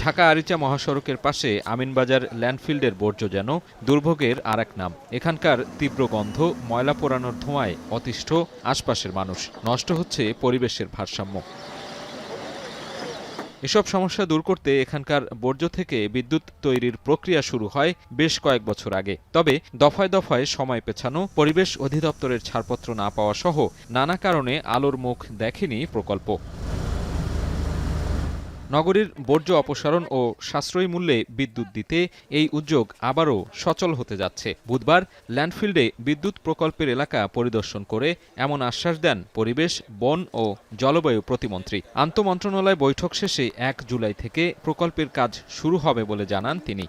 ঢাকা আরিচা মহাসড়কের পাশে আমিনবাজার ল্যান্ডফিল্ডের বর্জ্য যেন দুর্ভোগের আর এক নাম। এখানকার তীব্র গন্ধ, ময়লা পোড়ানোর ধোঁয়ায় অতিষ্ঠ আশপাশের মানুষ। নষ্ট হচ্ছে পরিবেশের ভারসাম্য। এসব সমস্যা দূর করতে এখানকার বর্জ্য থেকে বিদ্যুৎ তৈরির প্রক্রিয়া শুরু হয় বেশ কয়েক বছর আগে। তবে দফায় দফায় সময় পেছানো, পরিবেশ অধিদপ্তরের ছাড়পত্র না পাওয়া সহ নানা কারণে আলোর মুখ দেখেনি প্রকল্প। নগরীর বর্জ্য অপসারণ ও সাশ্রয়ী মূল্যে বিদ্যুৎ দিতে এই উদ্যোগ আবারও সচল হতে যাচ্ছে। বুধবার ল্যান্ডফিল্ডে বিদ্যুৎ প্রকল্পের এলাকা পরিদর্শন করে এমন আশ্বাস দেন পরিবেশ, বন ও জলবায়ু প্রতিমন্ত্রী। আন্তঃমন্ত্রণালয় বৈঠক শেষে ১ জুলাই থেকে প্রকল্পের কাজ শুরু হবে বলে জানান তিনি।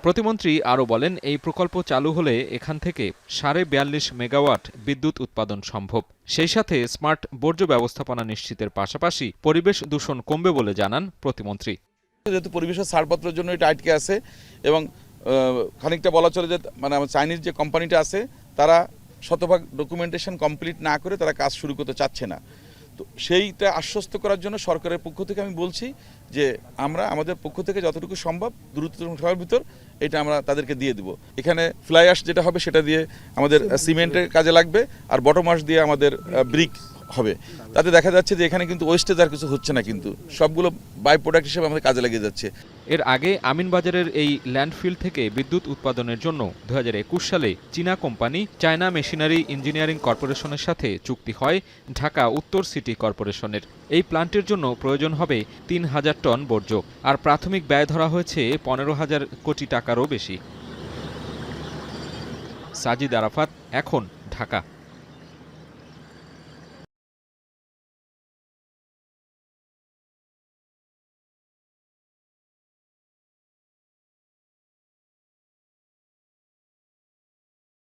প্রতিমন্ত্রী আরও বলেন, এই প্রকল্প চালু হলে এখান থেকে ৪২.৫ মেগাওয়াট বিদ্যুৎ উৎপাদন সম্ভব। সেই সাথে স্মার্ট বর্জ্য ব্যবস্থাপনা নিশ্চিতের পাশাপাশি পরিবেশ দূষণ কমবে বলে জানান প্রতিমন্ত্রী। যেহেতু পরিবেশের ছাড়পত্রের জন্য এটা আটকে আছে এবং খানিকটা বলা চলে যে আমার চাইনিজ যে কোম্পানিটা আছে তারা শতভাগ ডকুমেন্টেশন কমপ্লিট না করে তারা কাজ শুরু করতে চাচ্ছে না। তো সেইটা আশ্বস্ত করার জন্য সরকারের পক্ষ থেকে আমি বলছি যে আমরা আমাদের পক্ষ থেকে যতটুকু সম্ভব দ্রুততম সময়ের ভিতর এটা আমরা তাদেরকে দিয়ে দেব। এখানে ফ্লাই অ্যাশ যেটা হবে সেটা দিয়ে আমাদের সিমেন্টের কাজে লাগবে, আর বটম অ্যাশ দিয়ে আমাদের ব্রিক হবে। তাতে দেখা যাচ্ছে যে এখানে কিন্তু ওয়েস্টেজ আর কিছু হচ্ছে না, কিন্তু সবগুলো বাই প্রোডাক্ট হিসেবে আমাদের কাজে লাগিয়ে যাচ্ছে। এর আগে আমিনবাজারের এই ল্যান্ডফিল্ড থেকে বিদ্যুৎ উৎপাদনের জন্য ২০২১ সালে চীনা কোম্পানি চায়না মেশিনারি ইঞ্জিনিয়ারিং কর্পোরেশনের সাথে চুক্তি হয় ঢাকা উত্তর সিটি কর্পোরেশনের। এই প্ল্যান্টের জন্য প্রয়োজন হবে ৩,০০০ টন বর্জ্য, আর প্রাথমিক ব্যয় ধরা হয়েছে ১৫,০০০ কোটি টাকারও বেশি। সাজিদ আরাফাত, এখন, ঢাকা।